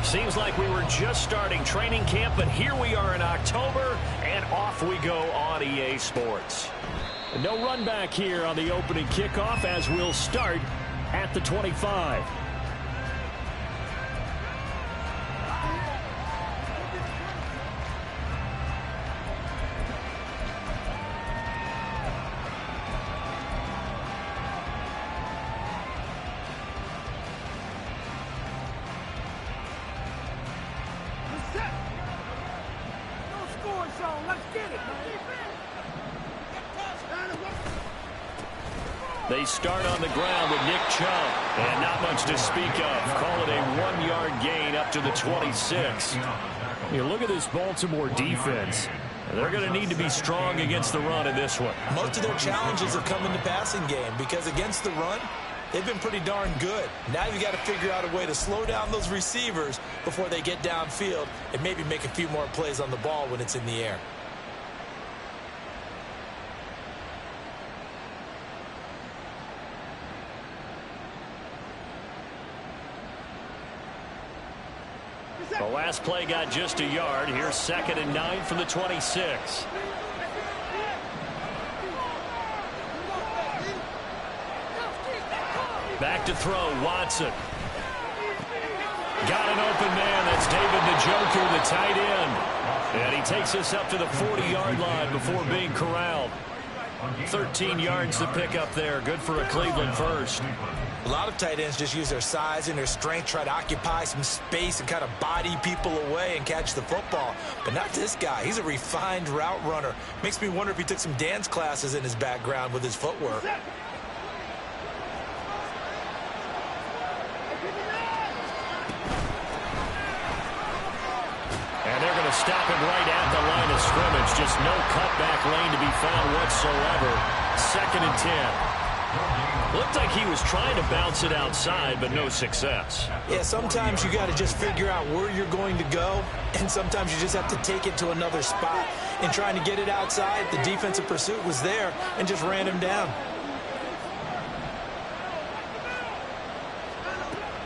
Seems like we were just starting training camp, but here we are in October, and off we go on EA Sports. No run back here on the opening kickoff as we'll start at the 25. They start on the ground with Nick Chubb. And not much to speak of. Call it a 1-yard gain up to the 26. You look at this Baltimore defense. They're going to need to be strong against the run in this one. Most of their challenges have come in the passing game because against the run, they've been pretty darn good. Now you've got to figure out a way to slow down those receivers before they get downfield and maybe make a few more plays on the ball when it's in the air. The last play got just a yard. Here's 2nd and 9 from the 26. Back to throw, Watson. Got an open man. That's David Njoku, the tight end. And he takes us up to the 40-yard line before being corralled. 13 yards to pick up there. Good for a Cleveland first. A lot of tight ends just use their size and their strength, try to occupy some space and kind of body people away and catch the football. But not this guy. He's a refined route runner. Makes me wonder if he took some dance classes in his background with his footwork. And they're going to stop him right at the line of scrimmage. Just no cutback lane to be found whatsoever. 2nd and 10. Looked like he was trying to bounce it outside, but no success. Yeah, sometimes you got to just figure out where you're going to go, and sometimes you just have to take it to another spot. In trying to get it outside, the defensive pursuit was there and just ran him down.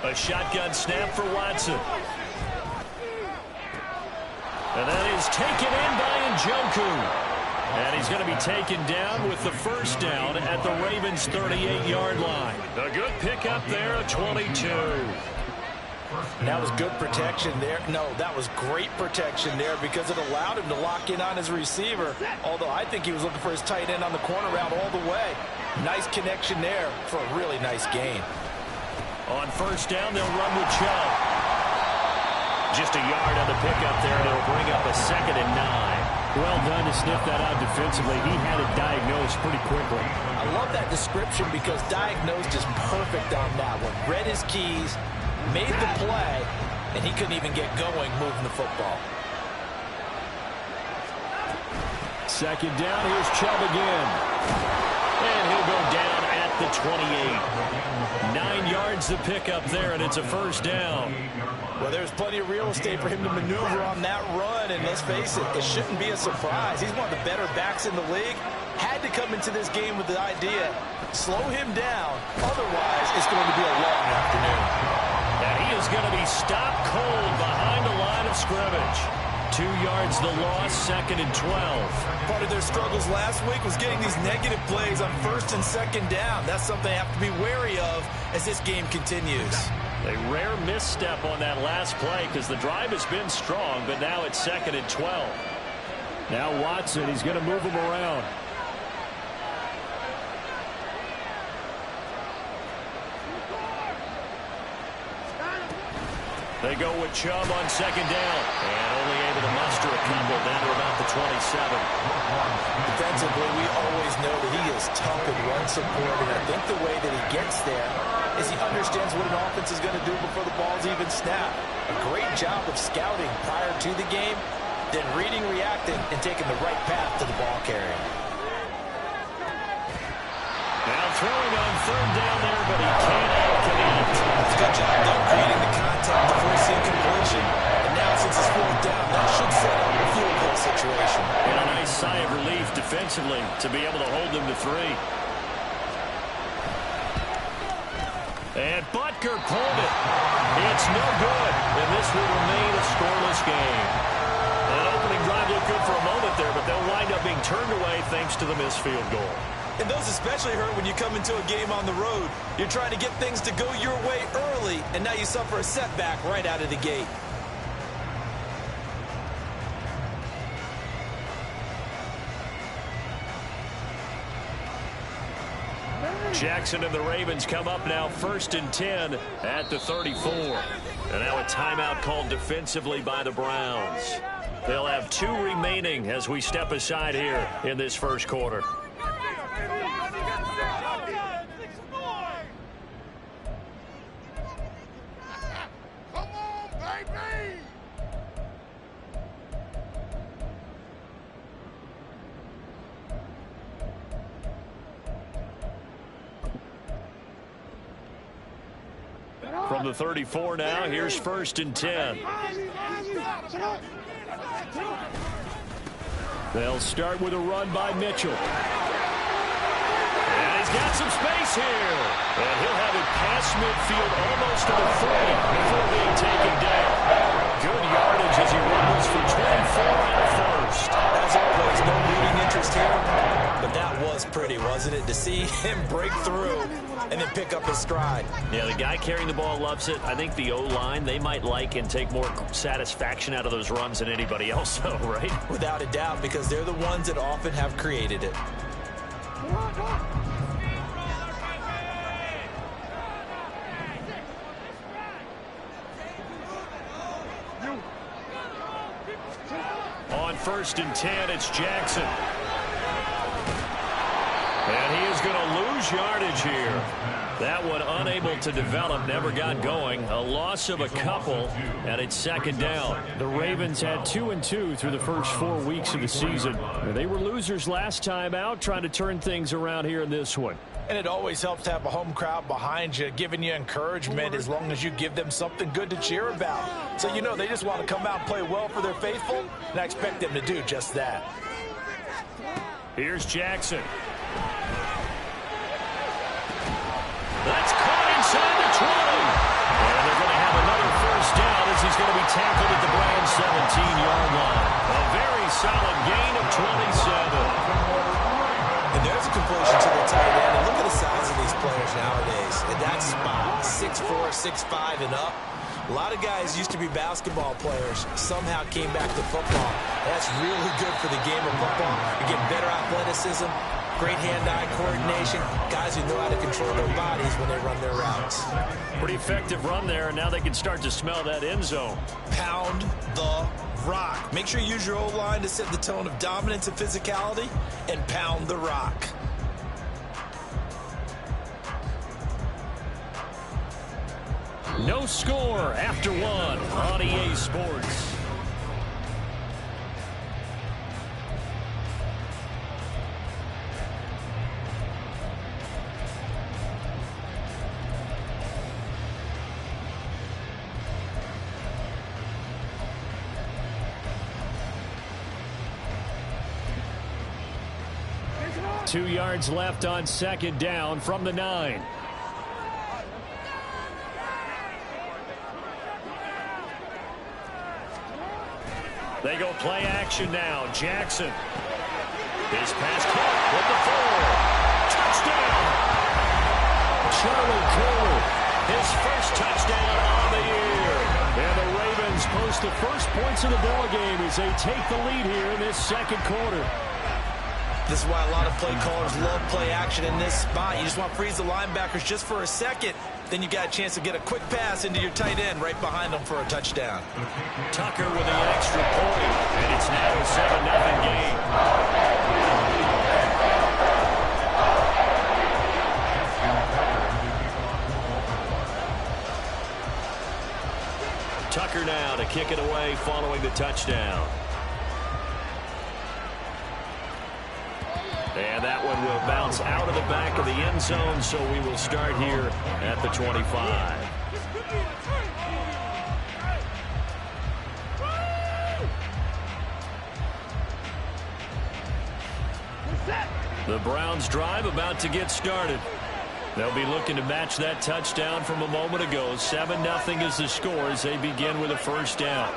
A shotgun snap for Watson. And that is taken in by Njoku. And he's going to be taken down with the first down at the Ravens' 38-yard line. A good pickup there at 22. That was good protection there. No, that was great protection there because it allowed him to lock in on his receiver. Although I think he was looking for his tight end on the corner route all the way. Nice connection there for a really nice gain. On first down, they'll run with Chubb. Just a yard on the pickup there, and it'll bring up a 2nd and 9. Well done to sniff that out defensively. He had it diagnosed pretty quickly. I love that description because diagnosed is perfect on that one. Read his keys, made the play, and he couldn't even get going moving the football. 2nd down, here's Chubb again. And he'll go down at the 28. 9 yards to pick up there, and it's a first down. Well, there's plenty of real estate for him to maneuver on that run, and let's face it, it shouldn't be a surprise. He's one of the better backs in the league. Had to come into this game with the idea, slow him down, otherwise it's going to be a long afternoon. And he is going to be stopped cold behind the line of scrimmage. 2 yards the loss, 2nd and 12. Part of their struggles last week was getting these negative plays on 1st and 2nd down. That's something they have to be wary of as this game continues. A rare misstep on that last play because the drive has been strong, but now it's 2nd and 12. Now Watson, he's going to move him around. They go with Chubb on 2nd down. And only able to muster a couple down to about the 27. Defensively, we always know that he is tough in run support, and I think the way that he gets there is he understands what an offense is going to do before the ball's even snapped. A great job of scouting prior to the game, then reading, reacting, and taking the right path to the ball carrier. Now throwing on 3rd down there, but he can't connect. Good job, though, creating the contact to force the incompletion. And now, since it's 4th down, that should set up a field goal situation. And a nice sigh of relief defensively to be able to hold them to 3. And And Butker pulled it. It's no good, and this will remain a scoreless game. That opening drive looked good for a moment there, but they'll wind up being turned away thanks to the missed field goal. And those especially hurt when you come into a game on the road. You're trying to get things to go your way early, and now you suffer a setback right out of the gate. Jackson and the Ravens come up now 1st and 10 at the 34. And now a timeout called defensively by the Browns. They'll have 2 remaining as we step aside here in this first quarter. From the 34 now, here's 1st and 10. They'll start with a run by Mitchell. And he's got some space here. And he'll have it past midfield almost to the 30 before being taken down. Good yardage as he runs for 24 and a first. As always, no rooting interest here. But that was pretty, wasn't it? To see him break through and then pick up his stride. Yeah, the guy carrying the ball loves it. I think the O-line, they might like and take more satisfaction out of those runs than anybody else, though, right? Without a doubt, because they're the ones that often have created it. On 1st and 10, it's Jackson. And he is going to lose yardage here. That one unable to develop, never got going. A loss of a couple, and it's 2nd down. The Ravens had 2 and 2 through the first 4 weeks of the season. They were losers last time out, trying to turn things around here in this one. And it always helps to have a home crowd behind you, giving you encouragement as long as you give them something good to cheer about. So you know they just want to come out and play well for their faithful, and I expect them to do just that. Here's Jackson. That's caught inside the 20. And they're going to have another first down as he's going to be tackled at the Browns' 17-yard line. A very solid gain of 27. And there's a completion to the tight end. And look at the size of these players nowadays. At that spot, 6'4", 6'5", and up. A lot of guys used to be basketball players. Somehow came back to football. That's really good for the game of football. You get better athleticism, great hand-eye coordination. Guys who know how to control their bodies when they run their routes. Pretty effective run there, and now they can start to smell that end zone. Pound the rock. Make sure you use your O-line to set the tone of dominance and physicality, and pound the rock. No score after 1 on EA Sports. Two yards left on 2nd down from the 9. They go play action now. Jackson. His pass caught with the 4. Touchdown! Charlie Cole, his first touchdown on the year. And the Ravens post the first points of the ball game as they take the lead here in this 2nd quarter. This is why a lot of play callers love play action in this spot. You just want to freeze the linebackers just for a second. Then you got a chance to get a quick pass into your tight end right behind them for a touchdown. Tucker with the extra point, and it's now a 7-0 game. Tucker now to kick it away following the touchdown. And that one will bounce out of the back of the end zone, so we will start here at the 25. The Browns drive about to get started. They'll be looking to match that touchdown from a moment ago. 7-0 is the score as they begin with a first down.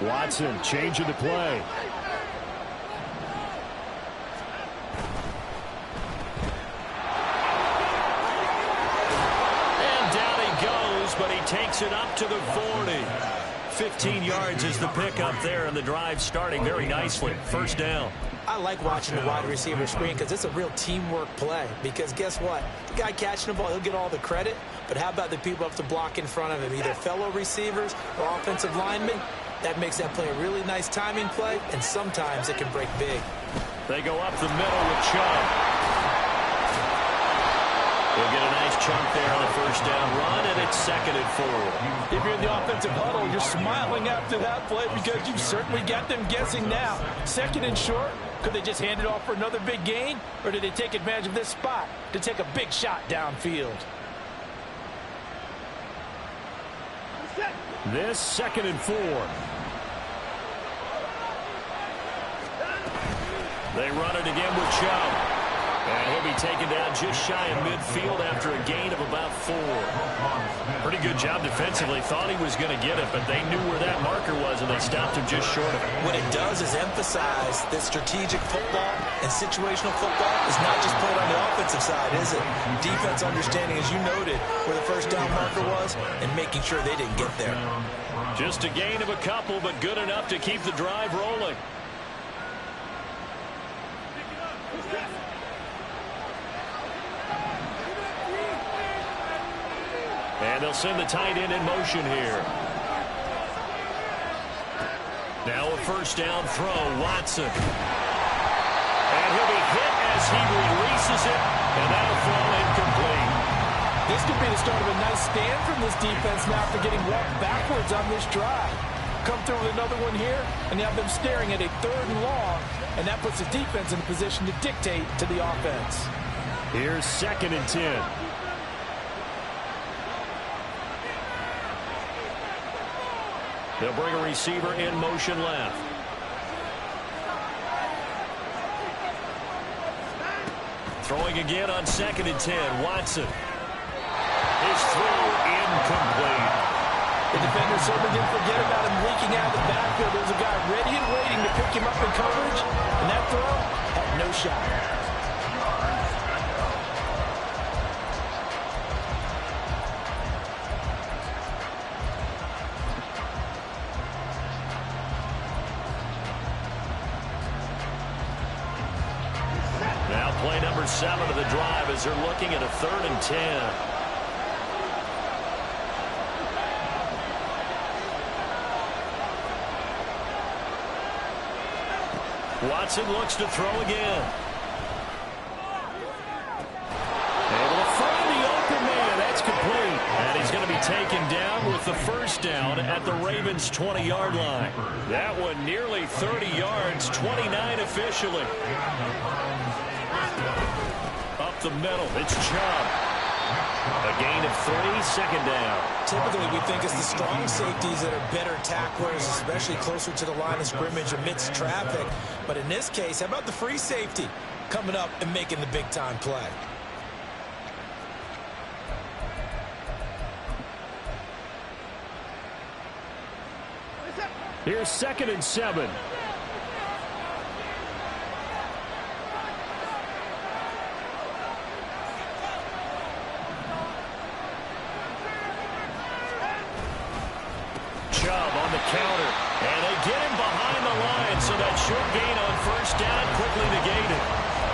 Watson changing the play. And down he goes, but he takes it up to the 40. 15 yards is the pickup there, and the drive starting very nicely. First down. I like watching the wide receiver screen because it's a real teamwork play. Because guess what? The guy catching the ball, he'll get all the credit. But how about the people up to block in front of him, either fellow receivers or offensive linemen? That makes that play a really nice timing play, and sometimes it can break big. They go up the middle with Chubb. They'll get a nice chunk there on the first down run, and it's 2nd and 4. If you're in the offensive huddle, you're smiling after that play because you've certainly got them guessing now. 2nd and short, could they just hand it off for another big gain, or did they take advantage of this spot to take a big shot downfield? This 2nd and 4. They run it again with Chubb. And he'll be taken down just shy of midfield after a gain of about 4. Pretty good job defensively. Thought he was going to get it, but they knew where that marker was, and they stopped him just short of it. What it does is emphasize that strategic football and situational football is not just played on the offensive side, is it? Defense understanding, as you noted, where the first down marker was and making sure they didn't get there. Just a gain of a couple, but good enough to keep the drive rolling. And they'll send the tight end in motion here. Now a first down throw, Watson. And he'll be hit as he releases it, and that'll fall incomplete. This could be the start of a nice stand from this defense now after getting walked backwards on this drive. Come through with another one here, and you have them staring at a 3rd and long, and that puts the defense in a position to dictate to the offense. Here's 2nd and 10. They'll bring a receiver in motion left. Throwing again on 2nd and 10. Watson. His throw incomplete. The defender certainly didn't forget about him leaking out of the backfield. There was a guy ready and waiting to pick him up in coverage, and that throw had no shot. Play number 7 of the drive as they're looking at a 3rd and 10. Watson looks to throw again. Able to find the open man. That's complete. And he's going to be taken down with the first down at the Ravens' 20-yard line. That one nearly 30 yards, 29 officially. Up the middle, it's Chubb. A gain of 3, 2nd down. Typically, we think it's the strong safeties that are better tacklers, especially closer to the line of scrimmage amidst traffic. But in this case, how about the free safety coming up and making the big-time play? Here's 2nd and 7. On the counter, and they get him behind the line, so that short gain on first down quickly negated.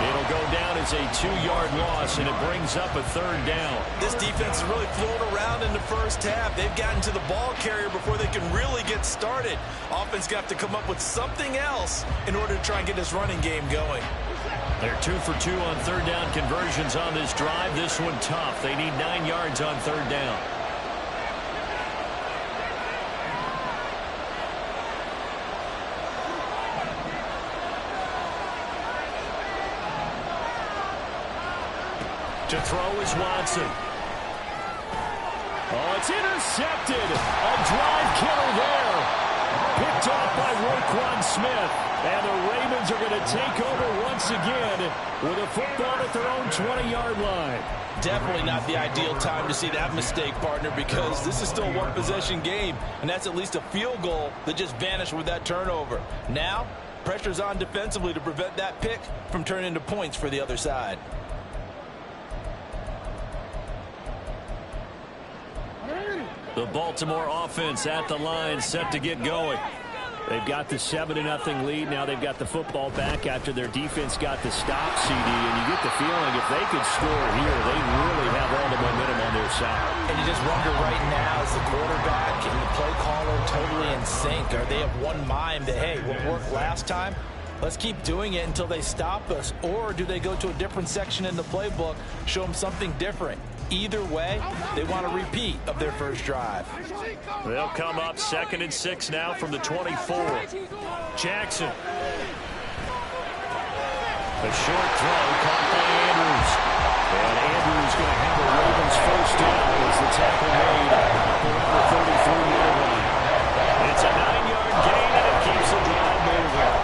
It'll go down as a 2-yard loss, and it brings up a 3rd down. This defense has really flown around in the first half. They've gotten to the ball carrier before they can really get started. Offense got to come up with something else in order to try and get this running game going. They're 2 for 2 on 3rd down conversions on this drive. This one tough. They need 9 yards on 3rd down. To throw is Watson. Oh, it's intercepted. A drive killer there. Picked off by Roquan Smith. And the Ravens are going to take over once again with a football at their own 20-yard line. Definitely not the ideal time to see that mistake, partner, because this is still a one-possession game, and that's at least a field goal that just vanished with that turnover. Now, pressure's on defensively to prevent that pick from turning into points for the other side. The Baltimore offense at the line, set to get going. They've got the 7-0 lead. Now they've got the football back after their defense got the stop, CD. And you get the feeling if they could score here, they really have all the momentum on their side. And you just wonder right now, is the quarterback and the play caller totally in sync? Are they of one mind that, hey, what worked last time? Let's keep doing it until they stop us. Or do they go to a different section in the playbook, show them something different? Either way, they want a repeat of their first drive. They'll come up 2nd and 6 now from the 24. Jackson. A short throw caught by Andrews. And Andrews going to have the Ravens first down as the tackle made around the 33-yard line. It's a 9-yard gain, and it keeps the drive moving.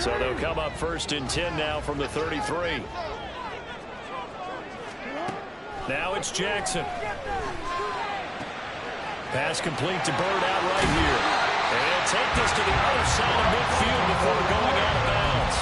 So they'll come up 1st and 10 now from the 33. Now it's Jackson. Pass complete to Bird out right here. And take this to the other side of midfield before going out of bounds.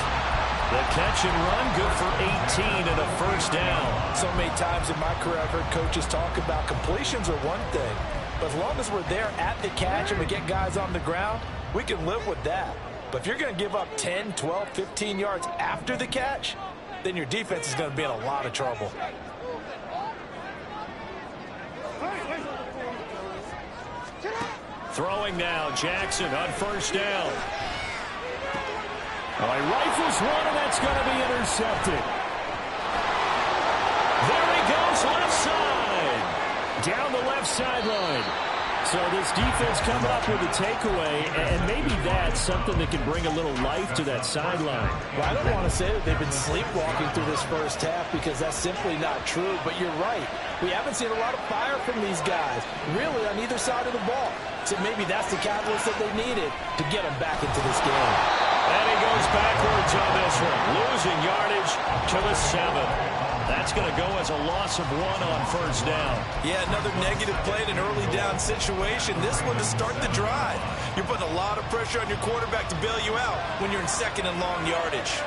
The catch and run, good for 18 and a first down. So many times in my career I've heard coaches talk about completions are one thing. But as long as we're there at the catch and we get guys on the ground, we can live with that. But if you're going to give up 10, 12, 15 yards after the catch, then your defense is going to be in a lot of trouble. Throwing now, Jackson on first down. Oh, he rifles one, and that's going to be intercepted. There he goes, left side. Down the left sideline. So this defense coming up with a takeaway, and maybe that's something that can bring a little life to that sideline. Well, I don't want to say that they've been sleepwalking through this first half because that's simply not true, but you're right. We haven't seen a lot of fire from these guys, really, on either side of the ball. So maybe that's the catalyst that they needed to get them back into this game. And he goes backwards on this one, losing yardage to the 7. That's going to go as a loss of 1 on first down. Yeah, another negative play in an early down situation. This one to start the drive. You're putting a lot of pressure on your quarterback to bail you out when you're in 2nd and long yardage.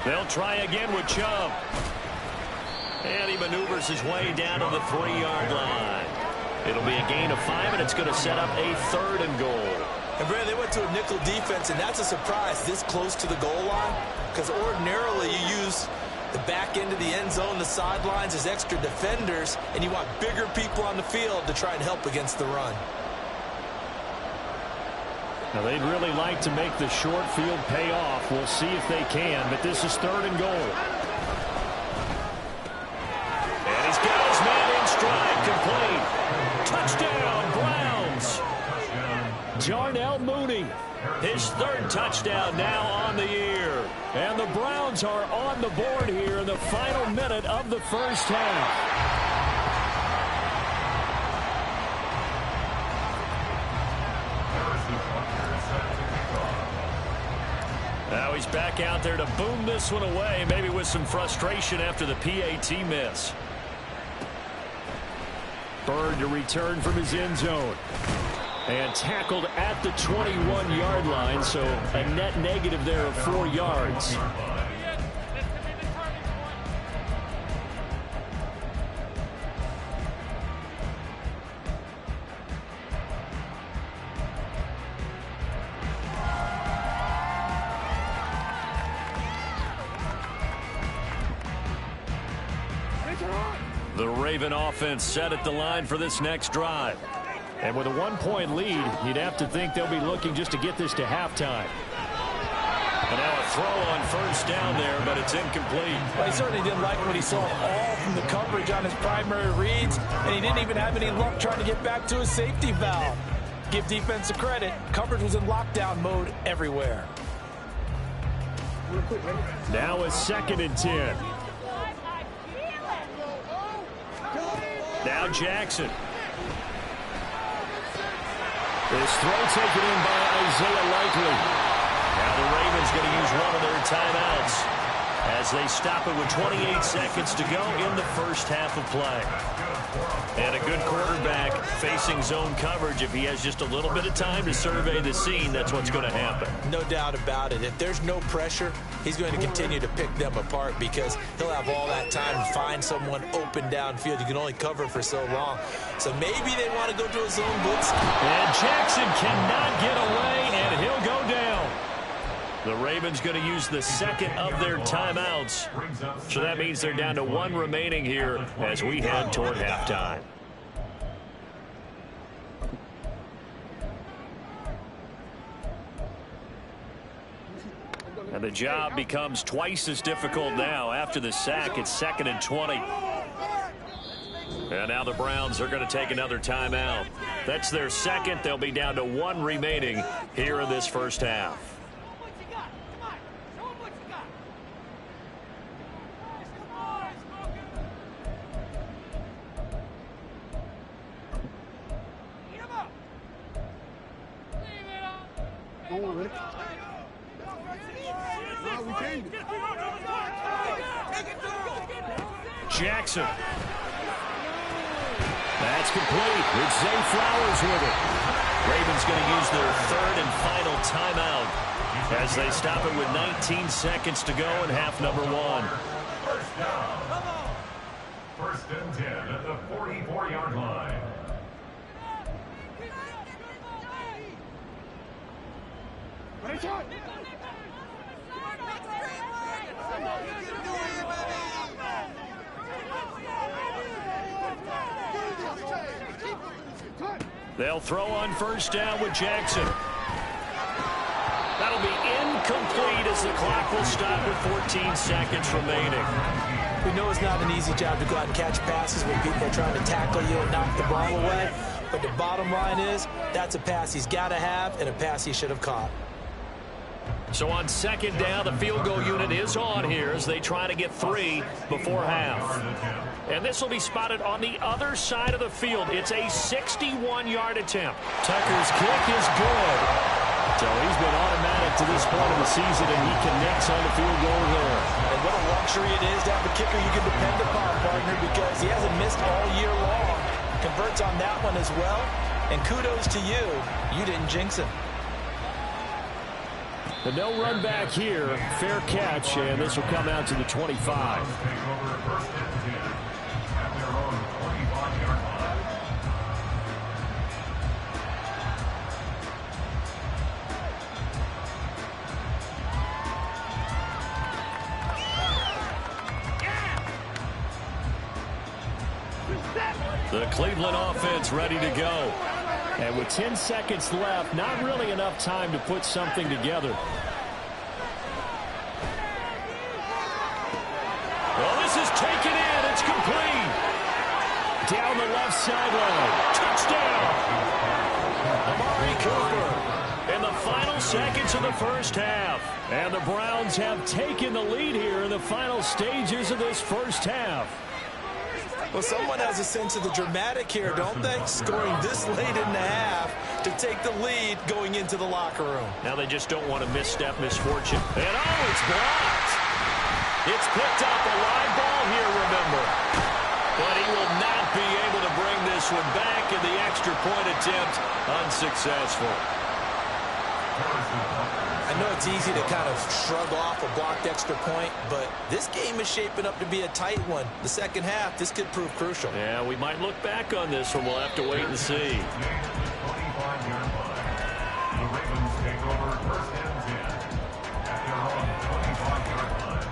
They'll try again with Chubb. And he maneuvers his way down to the 3-yard line. It'll be a gain of 5, and it's going to set up a 3rd and goal. And, Brad, they went to a nickel defense, and that's a surprise this close to the goal line because ordinarily you use the back end of the end zone, the sidelines as extra defenders, and you want bigger people on the field to try and help against the run. Now, they'd really like to make the short field pay off. We'll see if they can, but this is 3rd and goal. And he's got his man in stride, complete. Touchdown, Browns. Darnell Mooney, his 3rd touchdown now on the year. And the Browns are on the board here in the final minute of the first half. Now he's back out there to boom this one away, maybe with some frustration after the PAT miss. Bird to return from his end zone. And tackled at the 21-yard line, so a net negative there of 4 yards. The Raven offense set at the line for this next drive. And with a 1-point lead, you'd have to think they'll be looking just to get this to halftime. And now a throw on first down there, but it's incomplete. Well, he certainly didn't like what he saw all from the coverage on his primary reads, and he didn't even have any luck trying to get back to his safety valve. Give defensive credit. Coverage was in lockdown mode everywhere. Now a 2nd and 10. Now Jackson. This throw taken in by Isaiah Likely. Now the Ravens going to use one of their timeouts as they stop it with 28 seconds to go in the first half of play. And a good quarterback facing zone coverage. If he has just a little bit of time to survey the scene, that's what's going to happen. No doubt about it. If there's no pressure, he's going to continue to pick them apart because he'll have all that time to find someone open downfield. You can only cover for so long. So maybe they want to go to a zone blitz. And Jackson cannot get away, and he'll go down. The Ravens going to use the 2nd of their timeouts. So that means they're down to 1 remaining here as we head toward halftime. And the job becomes twice as difficult now. After the sack, it's 2nd and 20. And now the Browns are going to take another timeout. That's their 2nd. They'll be down to 1 remaining here in this first half. Jackson. That's complete. It's Zay Flowers with it. Ravens going to use their 3rd and final timeout as they stop it with 19 seconds to go in half number 1. First and 10 at the 44-yard line. They'll throw on first down with Jackson. That'll be incomplete as the clock will stop with 14 seconds remaining. We know it's not an easy job to go out and catch passes when people are trying to tackle you and knock the ball away. But the bottom line is that's a pass he's got to have and a pass he should have caught. So on 2nd down, the field goal unit is on here as they try to get 3 before half. And this will be spotted on the other side of the field. It's a 61-yard attempt. Tucker's kick is good. So he's been automatic to this point of the season, and he connects on the field goal there. And what a luxury it is to have a kicker you can depend upon, partner, because he hasn't missed all year long. Converts on that one as well. And kudos to you. You didn't jinx him. The no run back here, fair catch, and this will come out to the 25. The Cleveland offense ready to go. And with 10 seconds left, not really enough time to put something together. Well, this is taken in. It's complete. Down the left sideline. Touchdown. Amari Cooper in the final seconds of the first half. And the Browns have taken the lead here in the final stages of this first half. Well, someone has a sense of the dramatic here, don't they? Scoring this late in the half to take the lead going into the locker room. Now they just don't want to misstep misfortune. And oh, it's blocked. It's picked up a live ball here, remember. But he will not be able to bring this one back, and the extra point attempt unsuccessful. I know it's easy to kind of shrug off a blocked extra point, but this game is shaping up to be a tight one. The second half, this could prove crucial. Yeah, we might look back on this one. We'll have to wait and see. The Ravens take over first and 10 at their own 25-yard line.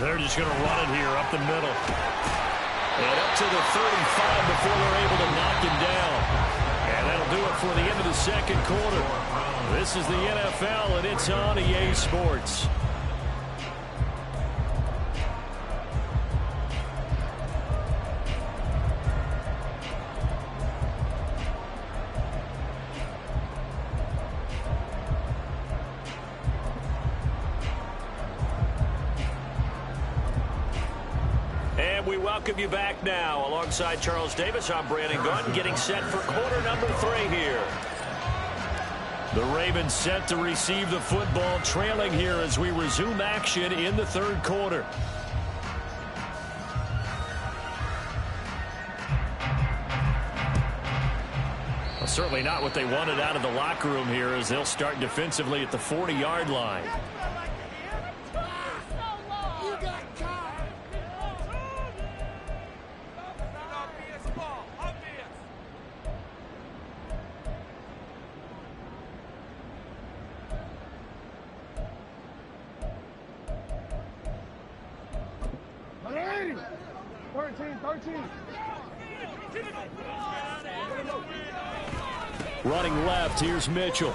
They're just going to run it here up the middle. And up to the 35 before they're able to knock him down. And that'll do it for the end of the second quarter. This is the NFL, and it's on EA Sports. We welcome you back now. Alongside Charles Davis, I'm Brandon Gunn, getting set for quarter number 3 here. The Ravens set to receive the football, trailing here as we resume action in the third quarter. Well, certainly not what they wanted out of the locker room here as they'll start defensively at the 40-yard line. Running left, here's Mitchell.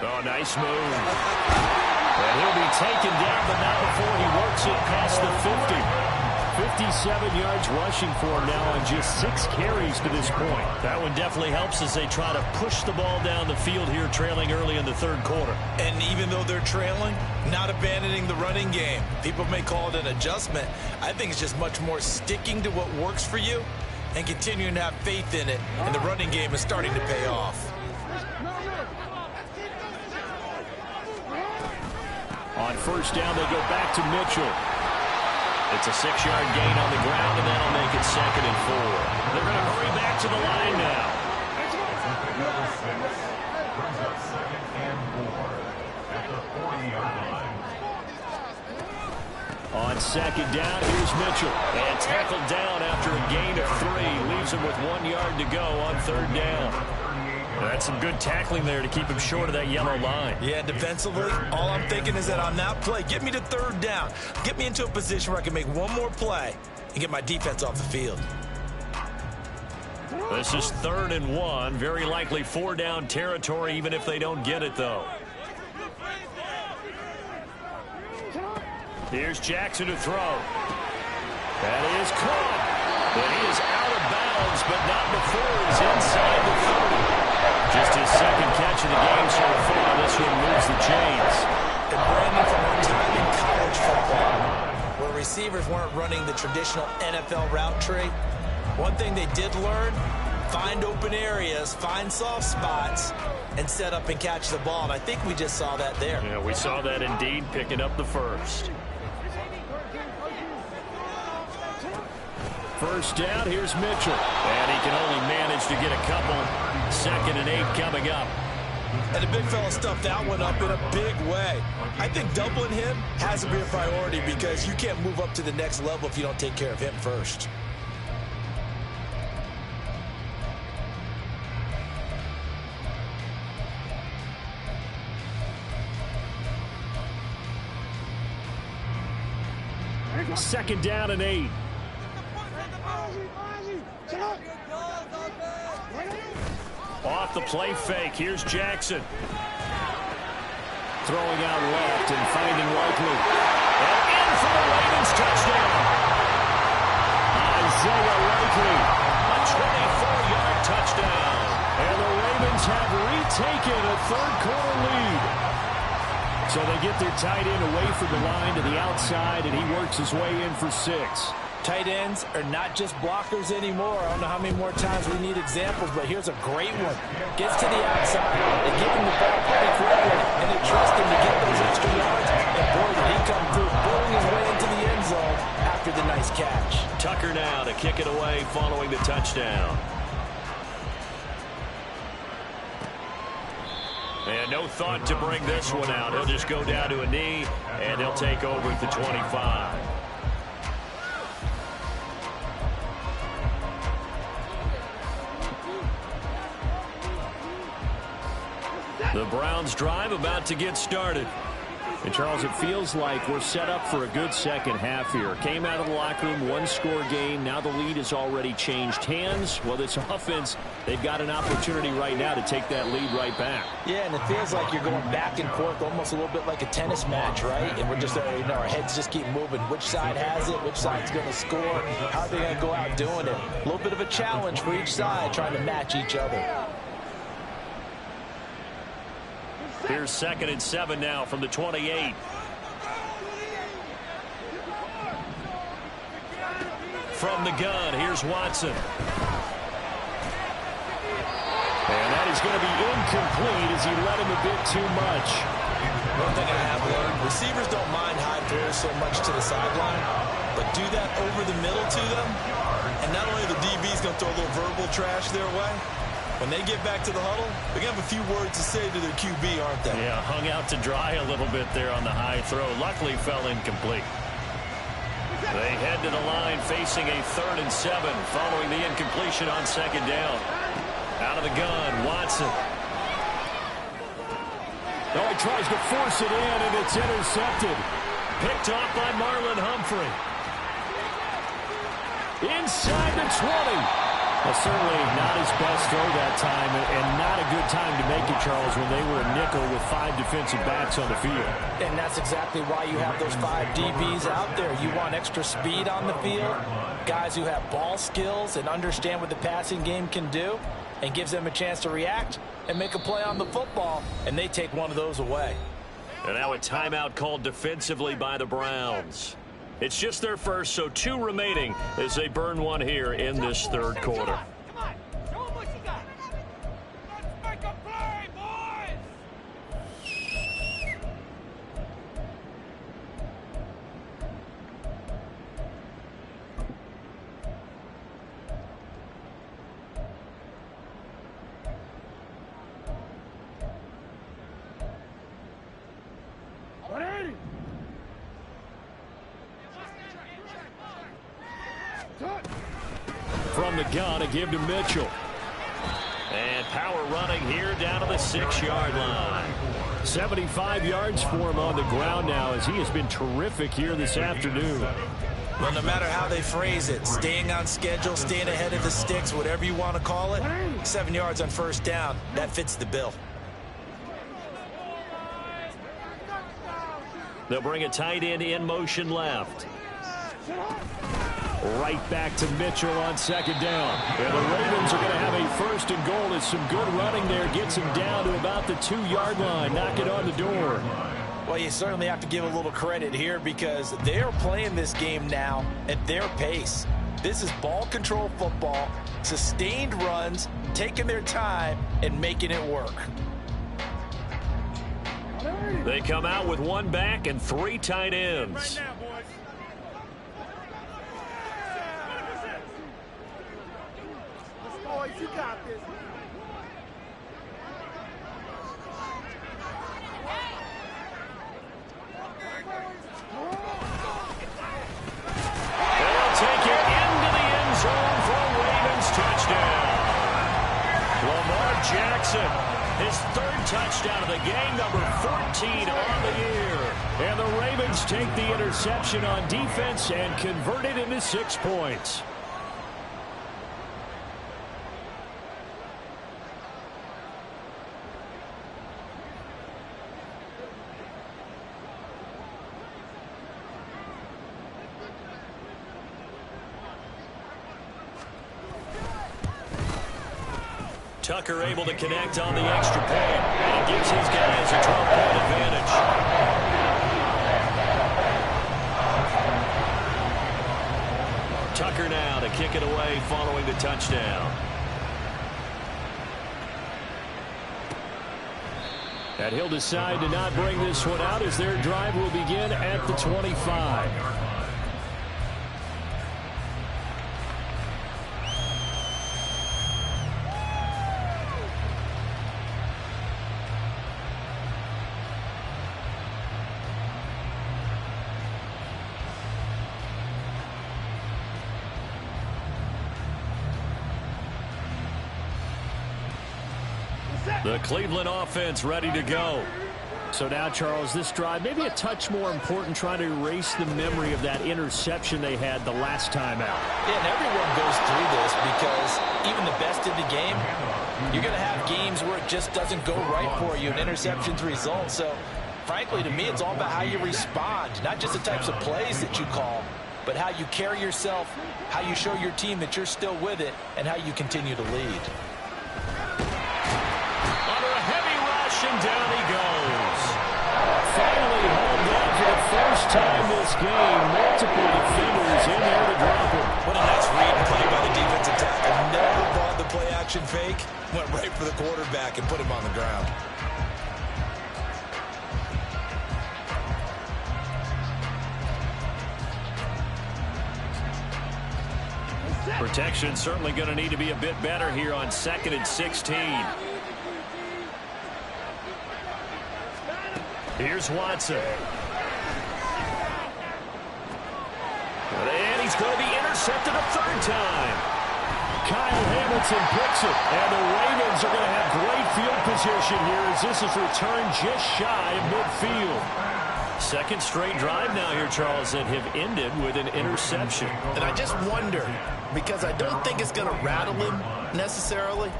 Oh, nice move. And he'll be taken down, but not before he works it past the 50. 57 yards rushing for him now on just 6 carries to this point. That one definitely helps as they try to push the ball down the field here, trailing early in the third quarter. And even though they're trailing, not abandoning the running game. People may call it an adjustment. I think it's just much more sticking to what works for you and continuing to have faith in it, and the running game is starting to pay off. On first down, they go back to Mitchell. It's a 6-yard gain on the ground, and that'll make it 2nd and 4. They're going to hurry back to the line now. Number 6 brings up 2nd and 4 at the 40-yard line. On second down, here's Mitchell. And tackled down after a gain of 3. Leaves him with 1 yard to go on third down. That's some good tackling there to keep him short of that yellow line. Yeah, defensively, all I'm thinking is that on that play, get me to third down. Get me into a position where I can make one more play and get my defense off the field. This is 3rd and 1. Very likely 4-down territory, even if they don't get it, though. Here's Jackson to throw. That is caught. But he is out of bounds, but not before he's inside the 30. Just his 2nd catch of the game so far. This one moves the chains. And Brandon, from our time in college football, where receivers weren't running the traditional NFL route tree, one thing they did learn, find open areas, find soft spots, and set up and catch the ball. And I think we just saw that there. Yeah, we saw that indeed, picking up the first. First down, here's Mitchell. And he can only manage to get a couple. 2nd and 8 coming up. And the big fella stuffed that one up in a big way. I think doubling him has to be a priority because you can't move up to the next level if you don't take care of him first. Second down and 8. Off the play fake, here's Jackson. Throwing out left and finding Likely. And in for the Ravens touchdown. Isaiah Likely, a 24-yard touchdown. And the Ravens have retaken a third-quarter lead. So they get their tight end away from the line to the outside, and he works his way in for 6. Tight ends are not just blockers anymore. I don't know how many more times we need examples, but here's a great one. Gets to the outside. They give him the ball pretty quickly, and they trust him to get those extra yards. And boy, did he come through, burrowing his way into the end zone after the nice catch. Tucker now to kick it away following the touchdown. And no thought to bring this one out. He'll just go down to a knee, and they'll take over at the 25. The Browns drive about to get started. And, Charles, it feels like we're set up for a good second half here. Came out of the locker room, one-score game. Now the lead has already changed hands. Well, this offense, they've got an opportunity right now to take that lead right back. Yeah, and it feels like you're going back and forth almost a little bit like a tennis match, right? And we're just, our heads just keep moving. Which side has it? Which side's going to score? How are they going to go out doing it? A little bit of a challenge for each side, trying to match each other. Here's 2nd and 7 now from the 28. From the gun, here's Watson. And that is going to be incomplete as he led him a bit too much. One thing I have learned, receivers don't mind high throws so much to the sideline, but do that over the middle to them, and not only the DB's going to throw a little verbal trash their way, when they get back to the huddle, they're going to have a few words to say to their QB, aren't they? Yeah, hung out to dry a little bit there on the high throw. Luckily fell incomplete. They head to the line facing a 3rd and 7 following the incompletion on 2nd down. Out of the gun, Watson. Oh, he tries to force it in, and it's intercepted. Picked off by Marlon Humphrey. Inside the 20. Well, certainly not his best throw that time, and not a good time to make it, Charles, when they were a nickel with 5 defensive backs on the field. And that's exactly why you have those 5 DBs out there. You want extra speed on the field, guys who have ball skills and understand what the passing game can do, and gives them a chance to react and make a play on the football, and they take one of those away. And now a timeout called defensively by the Browns. It's just their first, so 2 remaining as they burn one here in this 3rd quarter. From the gun, a give to Mitchell. And power running here down to the 6-yard line. 75 yards for him on the ground now, as he has been terrific here this afternoon. Well, no matter how they phrase it, staying on schedule, staying ahead of the sticks, whatever you want to call it, 7 yards on 1st down, that fits the bill. They'll bring a tight end in motion left. Right back to Mitchell on 2nd down. And the Ravens are going to have a 1st and goal as some good running there gets him down to about the 2-yard line. Knock it on the door. Well, you certainly have to give a little credit here because they're playing this game now at their pace. This is ball control football, sustained runs, taking their time, and making it work. They come out with 1 back and 3 tight ends. You got this. They'll take it into the end zone for a Ravens touchdown. Lamar Jackson, his 3rd touchdown of the game, number 14 on the year. And the Ravens take the interception on defense and convert it into 6 points. Tucker able to connect on the extra point and gives his guys a 12-point advantage. Tucker now to kick it away following the touchdown. And he'll decide to not bring this one out as their drive will begin at the 25. The Cleveland offense ready to go. So now, Charles, this drive maybe a touch more important, trying to erase the memory of that interception they had the last time out. Yeah, and everyone goes through this because even the best in the game, you're going to have games where it just doesn't go right for you, and interceptions result. So, frankly, to me, it's all about how you respond, not just the types of plays that you call, but how you carry yourself, how you show your team that you're still with it, and how you continue to lead. Under a heavy rush, and down he goes. Finally home down for the first time this game. Multiple defenders in there to drop him. What a nice read and play by the defensive tackle. Never brought the play-action fake. Went right for the quarterback and put him on the ground. Protection certainly going to need to be a bit better here on 2nd and 16. Here's Watson. And he's going to be intercepted a third time. Kyle Hamilton picks it. And the Ravens are going to have great field position here as this is returned just shy of midfield. Second straight drive now here, Charles, that have ended with an interception. And I just wonder, because I don't think it's going to rattle him necessarily,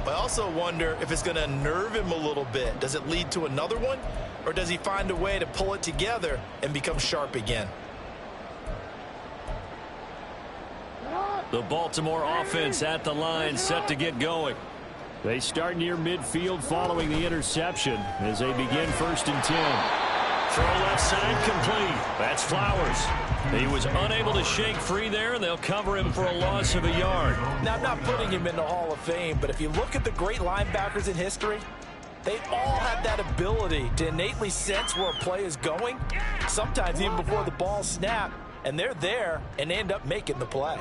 but I also wonder if it's going to nerve him a little bit. Does it lead to another one? Or does he find a way to pull it together and become sharp again? The Baltimore offense at the line, set to get going. They start near midfield following the interception as they begin 1st and 10. Throw left side complete. That's Flowers. He was unable to shake free there, and they'll cover him for a loss of a yard. Now, I'm not putting him in the Hall of Fame, but if you look at the great linebackers in history, they all have that ability to innately sense where a play is going, sometimes even before the ball snapped, and they're there and end up making the play.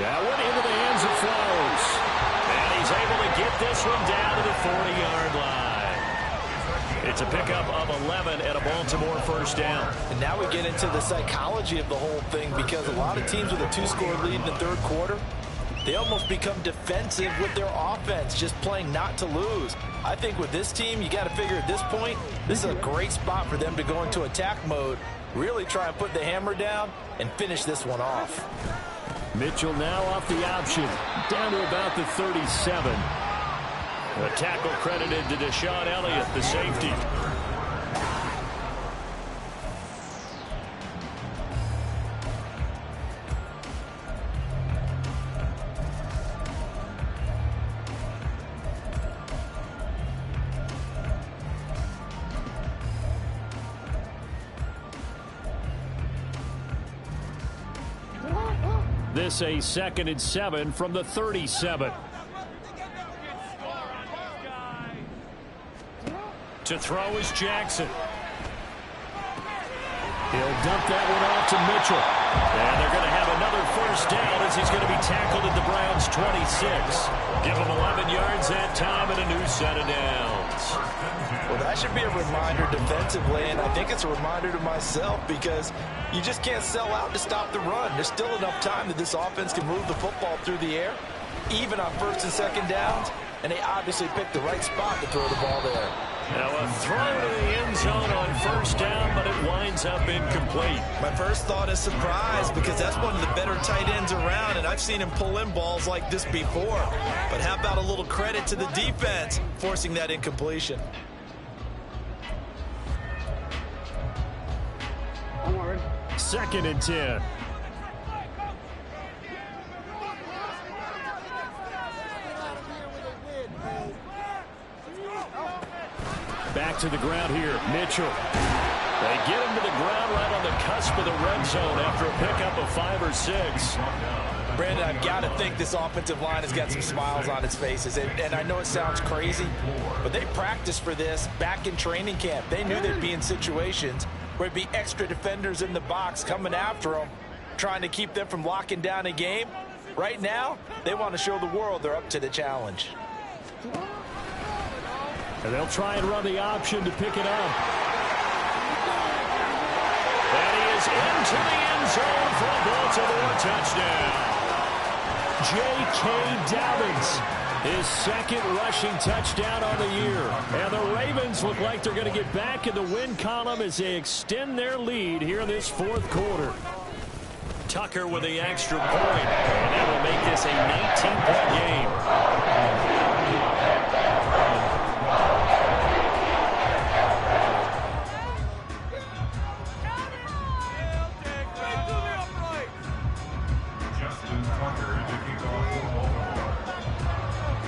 That went into the hands of Flowers. And he's able to get this one down to the 40-yard line. It's a pickup of 11 and a Baltimore first down. And now we get into the psychology of the whole thing, because a lot of teams with a 2-score lead in the third quarter, they almost become defensive with their offense, just playing not to lose. I think with this team, you got to figure at this point, this is a great spot for them to go into attack mode, really try and put the hammer down and finish this one off. Mitchell now off the option, down to about the 37. A tackle credited to Deshaun Elliott, the safety. This a 2nd and 7 from the 37. To throw is Jackson. He'll dump that one off to Mitchell. And they're going to have another first down as he's going to be tackled at the Browns' 26. Give him 11 yards that time and a new set of downs. Well, that should be a reminder defensively, and I think it's a reminder to myself, because you just can't sell out to stop the run. There's still enough time that this offense can move the football through the air, even on 1st and 2nd downs, and they obviously picked the right spot to throw the ball there. Now a throw to the end zone on 1st down, but it winds up incomplete. My first thought is surprise, because that's one of the better tight ends around, and I've seen him pull in balls like this before. But how about a little credit to the defense forcing that incompletion? Second and 10. Back to the ground here, Mitchell. They get him to the ground right on the cusp of the red zone after a pickup of 5 or 6. Brandon, I've got to think this offensive line has got some smiles on its faces. And I know it sounds crazy, but they practiced for this back in training camp. They knew they'd be in situations where it'd be extra defenders in the box coming after them, trying to keep them from locking down a game. Right now, they want to show the world they're up to the challenge. And they'll try and run the option to pick it up. And he is into the end zone for a Baltimore touchdown. J.K. Dobbins, his second rushing touchdown on the year. And the Ravens look like they're going to get back in the win column as they extend their lead here in this fourth quarter. Tucker with the extra point, and that will make this a 19-point game.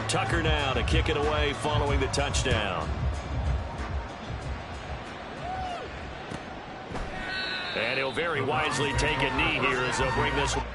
Tucker now to kick it away following the touchdown. And he'll very wisely take a knee here as they'll bring this one.